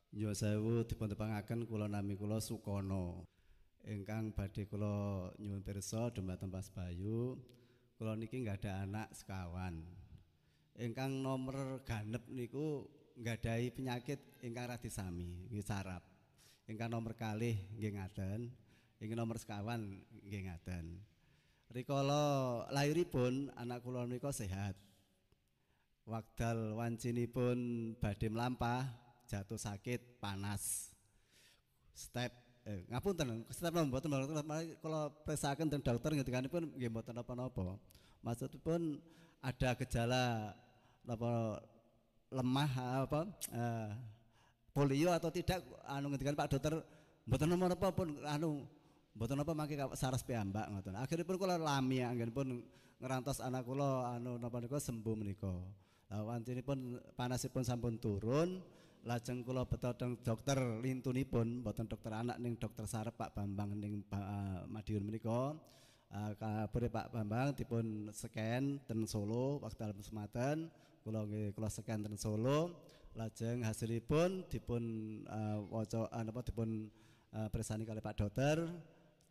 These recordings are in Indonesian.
Nyuwun sewu dipuntepangaken kula nami kula Sukono. Ingkang badhe kula nyuwun pirsa dhumateng Mas Bayu. Kula niki nggada anak sekawan. Ingkang nomor ganep niku nggadahi penyakit ingkang radi sami, nggih saraf. Ingkang nomor kalih nggih ngaten. Ingkang nomor sekawan nggih ngaten. Rikala lairipun anak kula menika sehat. Wekdal wancinipun badhe mlampah jatuh sakit panas step ngapunten step mboten kalau pesaken teng dokter ngendikanipun nggih mboten napa-napa maksudipun ada gejala napa lemah apa polio atau tidak anu ngendikan Pak dokter mboten napa-napa pun anu mboten napa mangke saras piyambak ngoten akhiripun kula lami anggenipun ngerantos anak kula anu napa nika sembuh menika. Wancinipun panasipun sampun turun, lajeng kula beto teng dokter lintunipun, mboten dokter anak ning dokter saraf Pak Bambang ning Madiun menika. Kabare Pak Bambang dipun scan ten Solo wekdal sematen, kula nggih kula scan ten Solo, lajeng hasilipun dipun waca napa dipun persani kalih Pak dokter.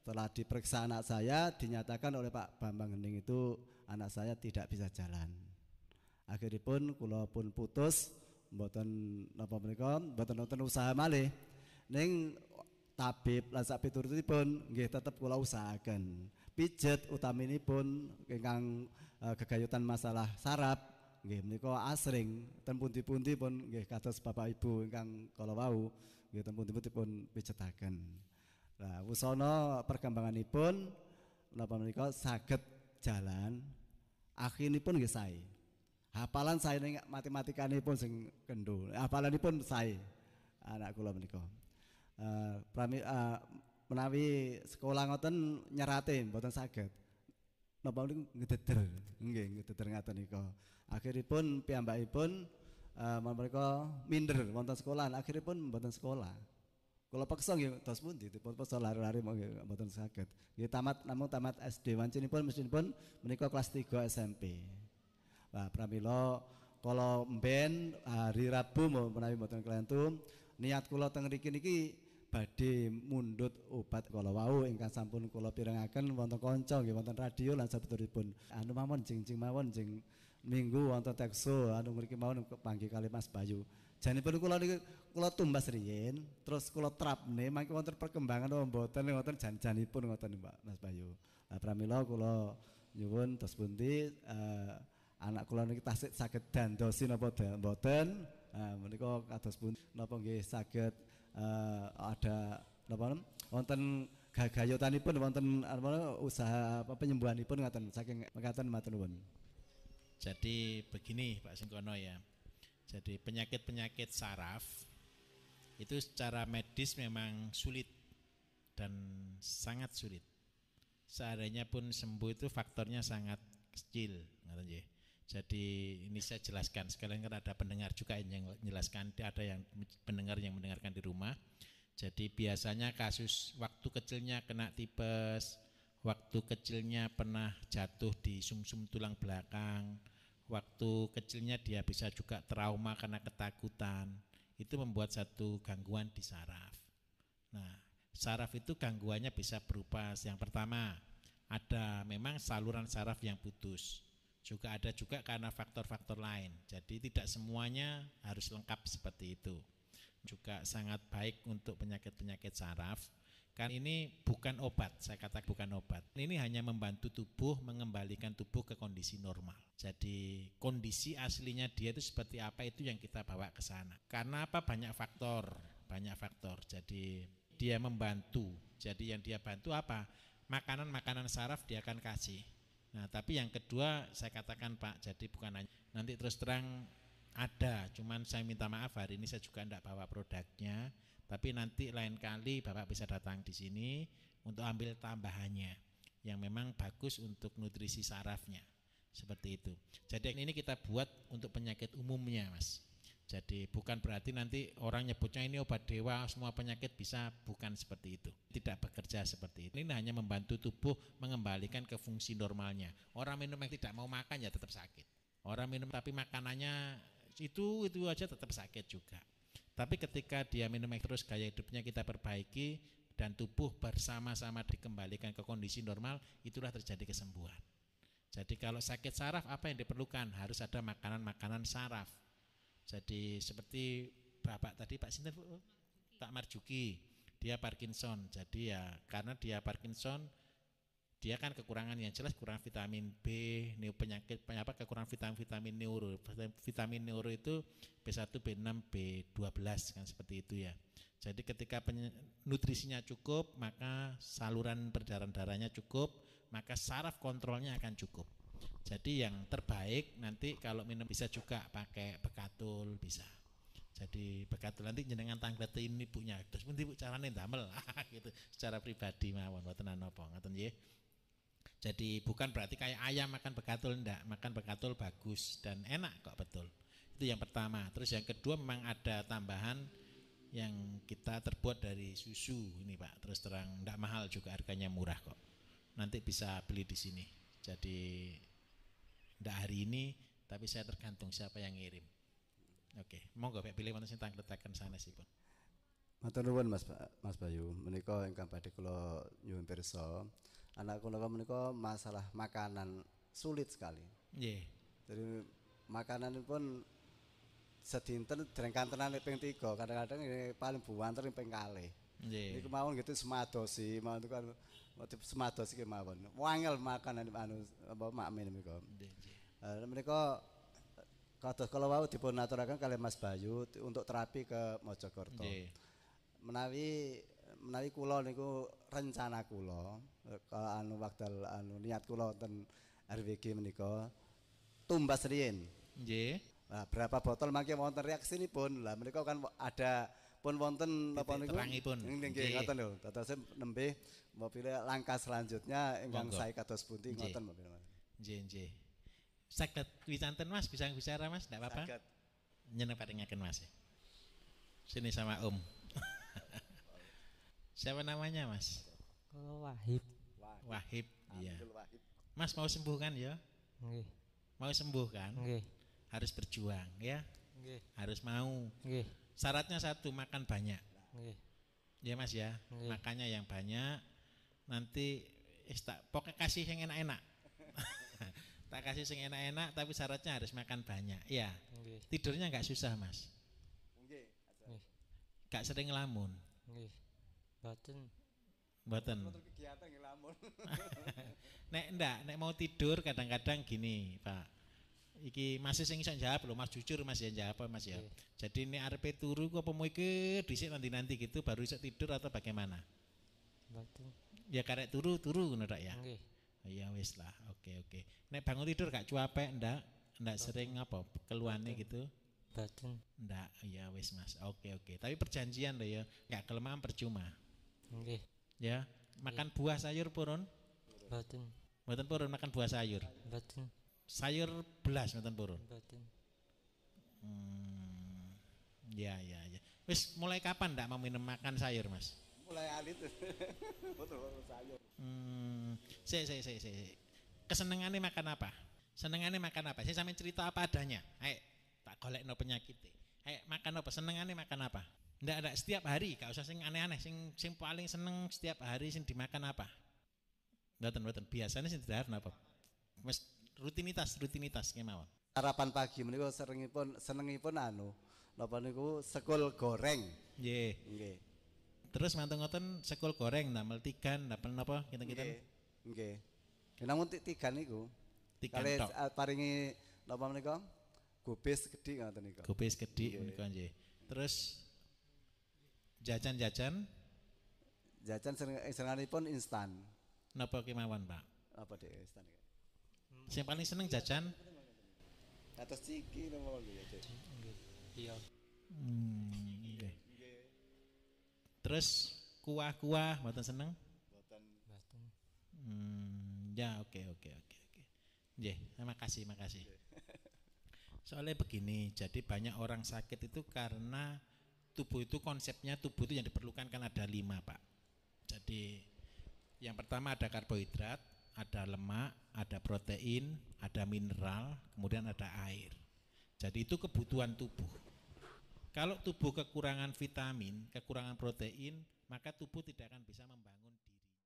Setelah diperiksa anak saya dinyatakan oleh Pak Bambang Hening itu anak saya tidak bisa jalan. Akhiripun kula pun putus mboten napa menika mboten wonten usaha malih ning tabib lan sak piturutipun nggih tetep kula usahaken pijet utaminipun ingkang gegayutan masalah saraf nggih menika asring ten pundi-pundi pun nggih kados Bapak Ibu ingkang kala wau nggih ten pundi-pundi pun pijetaken. Nah wusana perkembanganipun napa menika saged jalan akhiripun nggih sae. Hafalan saya ning matematikanipun sing kendho. Hafalanipun sae anak kula menika. Menawi sekolah ngoten nyerate mboten saged. Napa niku ngededer. Nggih, ngededer ngaten nika. Akhiripun piyambakipun mereka minder wonten sekolah. Akhiripun mboten sekolah. Kula peksa nggih tos pundi dipun peksa lari-lari mboten saged. Nggih tamat namung tamat SD wancinipun mesinipun menika kelas 3 SMP. Nah, pramila kala mben hari Rabu menawi mboten kelentu niat kula teng mriki niki badhe mundhut obat kala wau ingkang sampun kula pirengaken wonten kanca nggih wonten radio lan sabeturipun anu mawon jing mawon jing minggu wonten tekso anu mriki mawon panggih kalih Mas Bayu. Janipun kula niki kula tumbas riyin terus kula trapne mangke wonten perkembangan mboten wonten jan-janipun ngoten Mbak Mas Bayu. Lah pramila kula nyuwun tos pundi anak kula niki tasih saged dandosi napa mboten menika kados pun napa nggih saged ada napa wonten gagayotanipun wonten usaha penyembuhanipun ngaten saking mekaten matur nuwun. Jadi begini Pak Singkono ya. Jadi penyakit-penyakit saraf itu secara medis memang sulit dan sangat sulit. Seandainya pun sembuh itu faktornya sangat kecil ngaten nggih. Jadi ini saya jelaskan sekalian kan ada pendengar juga yang menjelaskan, ada yang pendengar yang mendengarkan di rumah. Jadi biasanya kasus waktu kecilnya kena tipes, waktu kecilnya pernah jatuh di sumsum tulang belakang, waktu kecilnya dia bisa juga trauma karena ketakutan. Itu membuat satu gangguan di saraf. Nah, saraf itu gangguannya bisa berupa yang pertama, ada memang saluran saraf yang putus. Juga ada juga karena faktor-faktor lain. Jadi tidak semuanya harus lengkap seperti itu. Juga sangat baik untuk penyakit-penyakit saraf. Kan ini bukan obat, saya katakan bukan obat. Ini hanya membantu tubuh mengembalikan tubuh ke kondisi normal. Jadi kondisi aslinya dia itu seperti apa itu yang kita bawa ke sana. Karena apa? Banyak faktor. Jadi dia membantu. Jadi yang dia bantu apa? Makanan-makanan saraf dia akan kasih. Nah, tapi yang kedua saya katakan Pak, jadi bukan hanya nanti terus terang ada, cuman saya minta maaf hari ini saya juga tidak bawa produknya, tapi nanti lain kali Bapak bisa datang di sini untuk ambil tambahannya yang memang bagus untuk nutrisi sarafnya, seperti itu. Jadi ini kita buat untuk penyakit umumnya Mas. Jadi bukan berarti nanti orang nyebutnya ini obat dewa semua penyakit bisa, bukan seperti itu. Tidak bekerja seperti itu. Ini hanya membantu tubuh mengembalikan ke fungsi normalnya. Orang minum yang tidak mau makan ya tetap sakit. Orang minum tapi makanannya itu aja tetap sakit juga. Tapi ketika dia minum terus, gaya hidupnya kita perbaiki dan tubuh bersama-sama dikembalikan ke kondisi normal, itulah terjadi kesembuhan. Jadi kalau sakit saraf apa yang diperlukan? Harus ada makanan-makanan saraf. Jadi seperti Bapak tadi Pak Sinten, Pak Marjuki, dia Parkinson. Jadi ya karena dia Parkinson, dia kan kekurangan yang jelas, kurang vitamin B, penyakit kekurangan vitamin neuro. Vitamin neuro itu B1, B6, B12 kan seperti itu ya. Jadi ketika nutrisinya cukup, maka saluran peredaran darahnya cukup, maka saraf kontrolnya akan cukup. Jadi yang terbaik nanti kalau minum bisa juga pakai bekatul bisa. Jadi bekatul nanti jenengan tangletin ibunya. Terus pun ibu carane ndamel gitu secara pribadi mawon mboten napa ngoten nggih. Jadi bukan berarti kayak ayam makan bekatul, enggak, makan bekatul bagus dan enak kok betul. Itu yang pertama. Terus yang kedua memang ada tambahan yang kita terbuat dari susu ini Pak. Terus terang enggak mahal juga, harganya murah kok. Nanti bisa beli di sini. Jadi enggak hari ini, tapi saya tergantung siapa yang ngirim. Oke, monggo Pak pilih wonten sing tangkletaken sanesipun. Matur nuwun Mas Bayu, menika ingkang badhe kula nyuwun pirsa. Anak kula menika masalah makanan sulit sekali. Nggih. Jadi makanan pun sedinten dereng kantenan ping 3, kadang-kadang paling buwanter ping 2. Nggih. Niku mawon gitu semadosi, mawon kan semadosi kemawon. Wangel makanan anu apa makmin menika. Nggih. Menika kados kala wau dipun aturaken kalih Mas Bayu untuk terapi ke Mojokerto. Nggih. Menawi kula niku rencana kula anu wekdal anu niat kula wonten RWG menika tumbas riyin. Nggih. Nah, berapa botol mangke wonten reaksinipun. Lah menika kan ada pun wonten napa niku terangipun. Nggih ngoten lho. Dados nembe mobil langkah selanjutnya ingkang sae kados pundi ngoten mobil. Nggih, nggih. Saged wicanten Mas, bisa bicara Mas, enggak apa-apa. Saged. Nyeneng paringaken Mas. Sini sama Om. Siapa namanya Mas? Wahib. Wahib. Iya. Wahib. Mas mau sembuh kan ya? Nggih. Mau sembuh kan? Nggih. Harus berjuang ya. Nggih. Harus mau. Nggih. Syaratnya satu, makan banyak. Nggih. Ya Mas ya. Nggih. Makannya yang banyak. Nanti pokoknya kasih yang enak-enak. Tak kasih yang enak-enak, tapi syaratnya harus makan banyak. Ya. Nggih. Tidurnya nggak susah Mas. Nggih. Gak sering ngelamun. Nggih. Boten. Mboten. Kegiatan ngelamun. Nek mau tidur kadang-kadang gini, Pak. Iki masih sing iso jawab lho Mas, jujur Mas ya jawab Mas ya. Jadi nek arepe turu kok apa mau iki dhisik nanti gitu baru iso tidur atau bagaimana? Boten. Ya karek turu ngono tok ya. Nggih. Ya wis lah. Oke. Nek bangun tidur gak cuapek ndak sering apa keluane gitu? Boten. Ndak, ya wis Mas. Oke. Tapi perjanjian lho ya, gak kelemahan percuma. Nggih. Ya, makan buah sayur purun? Boten. Mboten purun makan buah sayur. Boten. Sayur belas mboten purun. Boten. Ya. Wis mulai kapan ndak mau minum makan sayur, Mas? Mulai alit. Betul sayur. Saya. Kesenengannya makan apa? Senengannya makan apa? Saya sampein cerita apa adanya. Ayo, tak golekno penyakitnya. Ayo, makan apa? Senengannya makan apa? Ndak setiap hari, gak usah sing aneh-aneh, sing paling seneng setiap hari sing dimakan apa? Mboten. Biasanya sing didahan apa? Mas rutinitas kemawon. Sarapan pagi menika senengipun anu napa niku sekul goreng. Nggih. Terus mantung ngoten sekul goreng damel tigan, damel napa kinten-kinten? Nggih. Namun tigan niku Tigan kalih tok. paringi napa menika? Gobes gedhi ngoten niku. Gobes gedhi menika nggih. Terus jajan senenganipun instan. napa kemawon, Pak? Apa dek instan iki? Sing paling seneng jajan Atas ciki napa nggih, Dek? Nggih. Iya. nggih. Terus kuah-kuah mboten seneng? Boten. Boten. Ya oke. Nggih, makasih. Soalnya begini, jadi banyak orang sakit itu karena tubuh itu konsepnya tubuh itu yang diperlukan kan ada 5 Pak. Jadi yang pertama ada karbohidrat, ada lemak, ada protein, ada mineral, kemudian ada air. Jadi itu kebutuhan tubuh. Kalau tubuh kekurangan vitamin, kekurangan protein, maka tubuh tidak akan bisa membangun.